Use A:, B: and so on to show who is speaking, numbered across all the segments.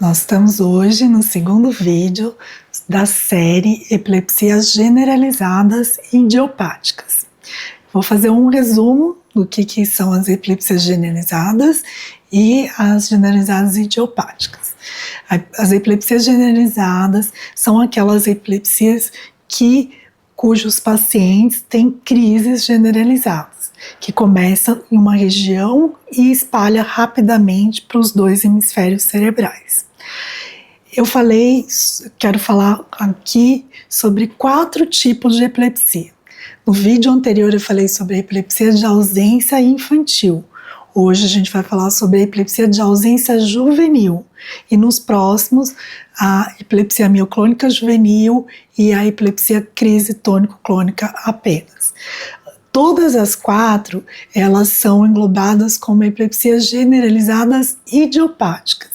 A: Nós estamos hoje no segundo vídeo da série Epilepsias Generalizadas e Idiopáticas. Vou fazer um resumo do que são as epilepsias generalizadas e as generalizadas idiopáticas. As epilepsias generalizadas são aquelas epilepsias cujos pacientes têm crises generalizadas, que começam em uma região e espalha rapidamente para os dois hemisférios cerebrais. Quero falar aqui sobre 4 tipos de epilepsia. No vídeo anterior eu falei sobre a epilepsia de ausência infantil. Hoje a gente vai falar sobre a epilepsia de ausência juvenil e nos próximos a epilepsia mioclônica juvenil e a epilepsia crise tônico-clônica apenas. Todas as 4, elas são englobadas como epilepsias generalizadas idiopáticas,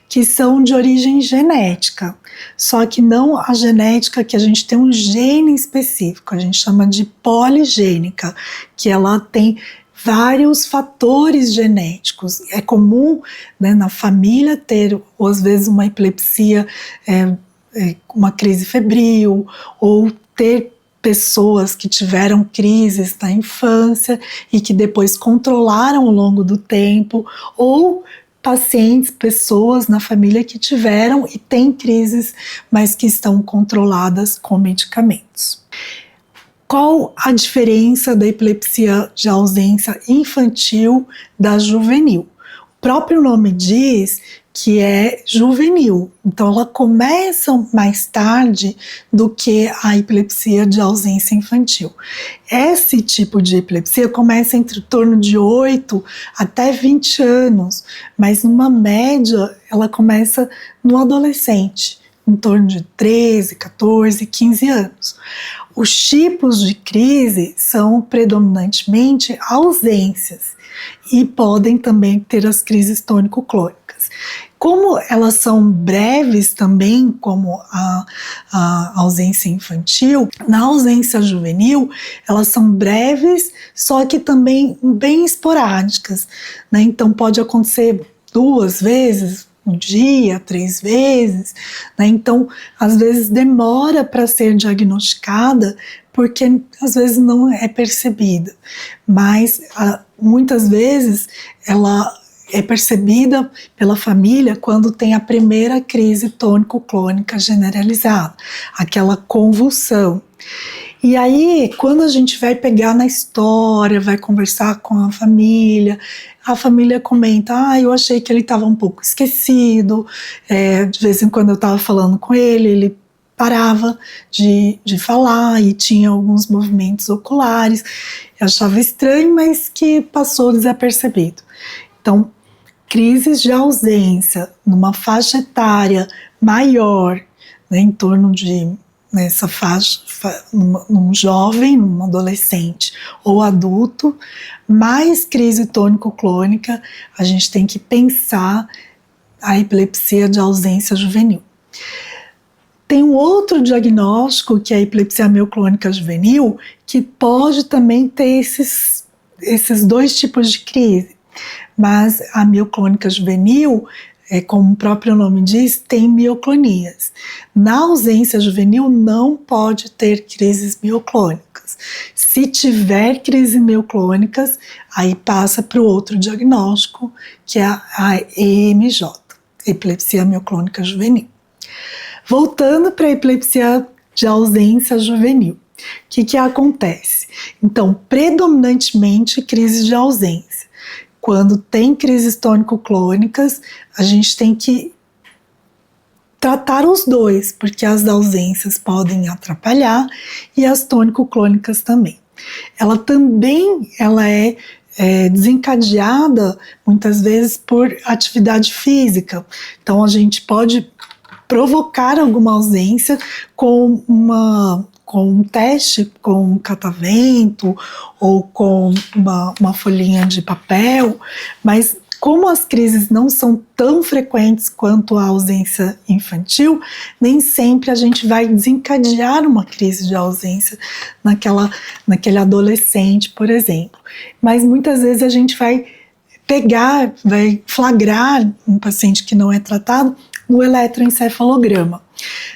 A: que são de origem genética, só que não a genética que a gente tem um gene específico, a gente chama de poligênica, que ela tem vários fatores genéticos. É comum, né, na família ter, ou às vezes, uma epilepsia, uma crise febril, ou ter pessoas que tiveram crises na infância e que depois controlaram ao longo do tempo, ou pacientes, pessoas na família que tiveram e têm crises, mas que estão controladas com medicamentos. Qual a diferença da epilepsia de ausência infantil da juvenil? O próprio nome diz que é juvenil, então ela começa mais tarde do que a epilepsia de ausência infantil. Esse tipo de epilepsia começa entre torno de 8 até 20 anos, mas numa média ela começa no adolescente, em torno de 13, 14, 15 anos. Os tipos de crise são predominantemente ausências e podem também ter as crises tônico-clônicas. Como elas são breves também, como a ausência infantil, na ausência juvenil, elas são breves, só que também bem esporádicas, né? Então pode acontecer 2 vezes, um dia, 3 vezes, né? Então às vezes demora para ser diagnosticada, porque às vezes não é percebida, mas muitas vezes ela é percebida pela família quando tem a primeira crise tônico-clônica generalizada, aquela convulsão. E aí, quando a gente vai pegar na história, vai conversar com a família comenta, eu achei que ele estava um pouco esquecido, de vez em quando eu estava falando com ele parava de falar e tinha alguns movimentos oculares, eu achava estranho, mas que passou desapercebido. Então, crises de ausência numa faixa etária maior, né, em torno de, nessa faixa, num jovem, num adolescente ou adulto, mais crise tônico-clônica, a gente tem que pensar a epilepsia de ausência juvenil. Tem um outro diagnóstico, que é a epilepsia mioclônica juvenil, que pode também ter esses 2 tipos de crise. Mas a mioclônica juvenil, como o próprio nome diz, tem mioclonias. Na ausência juvenil não pode ter crises mioclônicas. Se tiver crises mioclônicas, aí passa para o outro diagnóstico, que é a EMJ, epilepsia mioclônica juvenil. Voltando para a epilepsia de ausência juvenil, o que acontece? Então, predominantemente crises de ausência. Quando tem crises tônico-clônicas, a gente tem que tratar os 2, porque as ausências podem atrapalhar e as tônico-clônicas também. Ela é desencadeada muitas vezes por atividade física. Então a gente pode provocar alguma ausência com um teste, com um catavento ou com uma folhinha de papel, mas como as crises não são tão frequentes quanto a ausência infantil, nem sempre a gente vai desencadear uma crise de ausência naquele adolescente, por exemplo. Mas muitas vezes a gente vai flagrar um paciente que não é tratado no eletroencefalograma.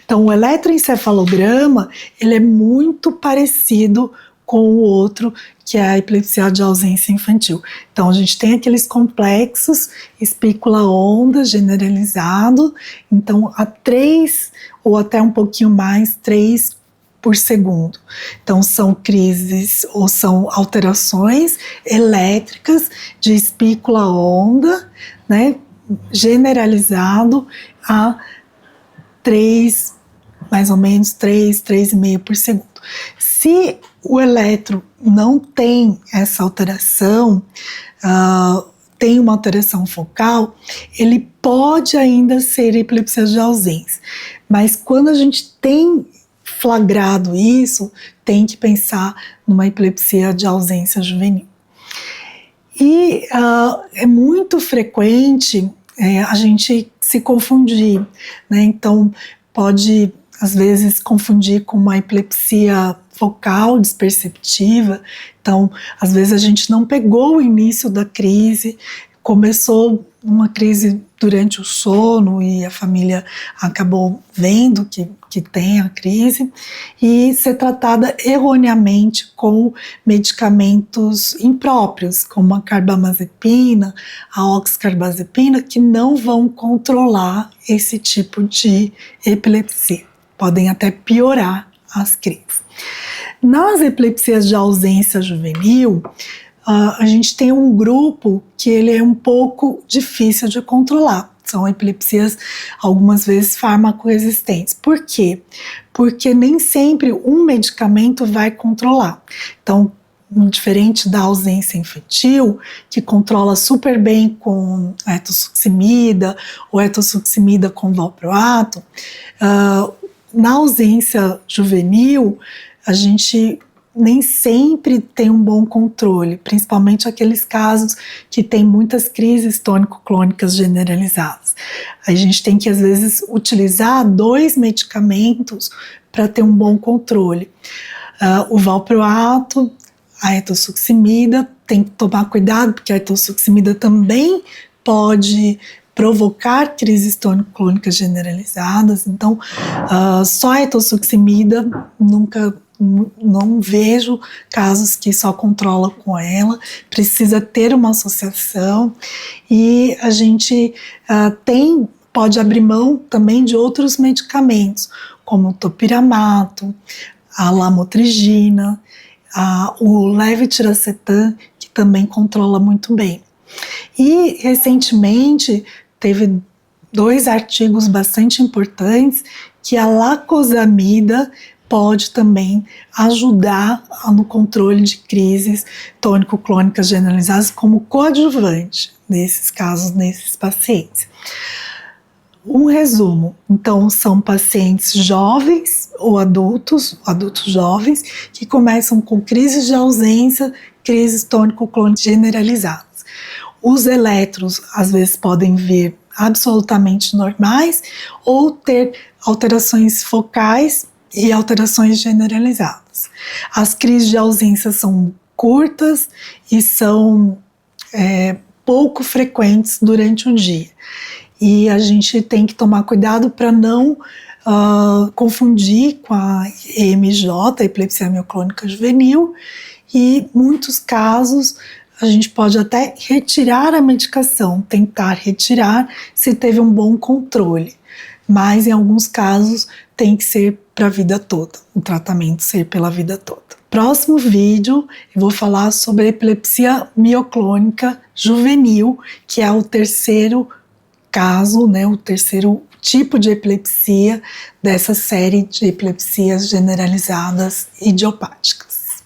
A: Então, o eletroencefalograma, ele é muito parecido com o outro, que é a epilepsia de ausência infantil. Então, a gente tem aqueles complexos, espícula-onda generalizado, então a 3 ou até um pouquinho mais, 3 por segundo. Então, são crises ou são alterações elétricas de espícula-onda, né, generalizado a 3, mais ou menos 3,5 por segundo. Se o eletro não tem essa alteração, tem uma alteração focal, ele pode ainda ser epilepsia de ausência. Mas quando a gente tem flagrado isso, tem que pensar numa epilepsia de ausência juvenil. E é muito frequente a gente se confundir, né? Então pode às vezes confundir com uma epilepsia focal desperceptiva. Então, às vezes a gente não pegou o início da crise, começou uma crise durante o sono e a família acabou vendo que tem a crise e ser tratada erroneamente com medicamentos impróprios, como a carbamazepina, a oxcarbazepina, que não vão controlar esse tipo de epilepsia. Podem até piorar as crises. Nas epilepsias de ausência juvenil, a gente tem um grupo que ele é um pouco difícil de controlar. São epilepsias, algumas vezes, farmacoresistentes. Por quê? Porque nem sempre um medicamento vai controlar. Então, diferente da ausência infantil, que controla super bem com etosuximida ou etosuximida com valproato, na ausência juvenil, a gente nem sempre tem um bom controle, principalmente aqueles casos que tem muitas crises tônico-clônicas generalizadas. A gente tem que, às vezes, utilizar 2 medicamentos para ter um bom controle. O valproato, a etosuximida, tem que tomar cuidado, porque a etosuximida também pode provocar crises tônico-clônicas generalizadas. Então, só a etosuximida, não vejo casos que só controla com ela, precisa ter uma associação e a gente pode abrir mão também de outros medicamentos, como o topiramato, a lamotrigina, o levetiracetam, que também controla muito bem. E recentemente teve 2 artigos bastante importantes que a lacosamida pode também ajudar no controle de crises tônico-clônicas generalizadas como coadjuvante nesses casos, nesses pacientes. Um resumo, então, são pacientes jovens ou adultos jovens, que começam com crises de ausência, crises tônico-clônicas generalizadas. Os eletros, às vezes, podem vir absolutamente normais ou ter alterações focais e alterações generalizadas. As crises de ausência são curtas e são pouco frequentes durante o dia. E a gente tem que tomar cuidado para não confundir com a EMJ, a epilepsia mioclônica juvenil, e muitos casos a gente pode até retirar a medicação, tentar retirar se teve um bom controle, mas em alguns casos tem que ser para a vida toda, o tratamento ser pela vida toda. Próximo vídeo eu vou falar sobre a epilepsia mioclônica juvenil, que é o terceiro caso, né, o terceiro tipo de epilepsia dessa série de epilepsias generalizadas idiopáticas.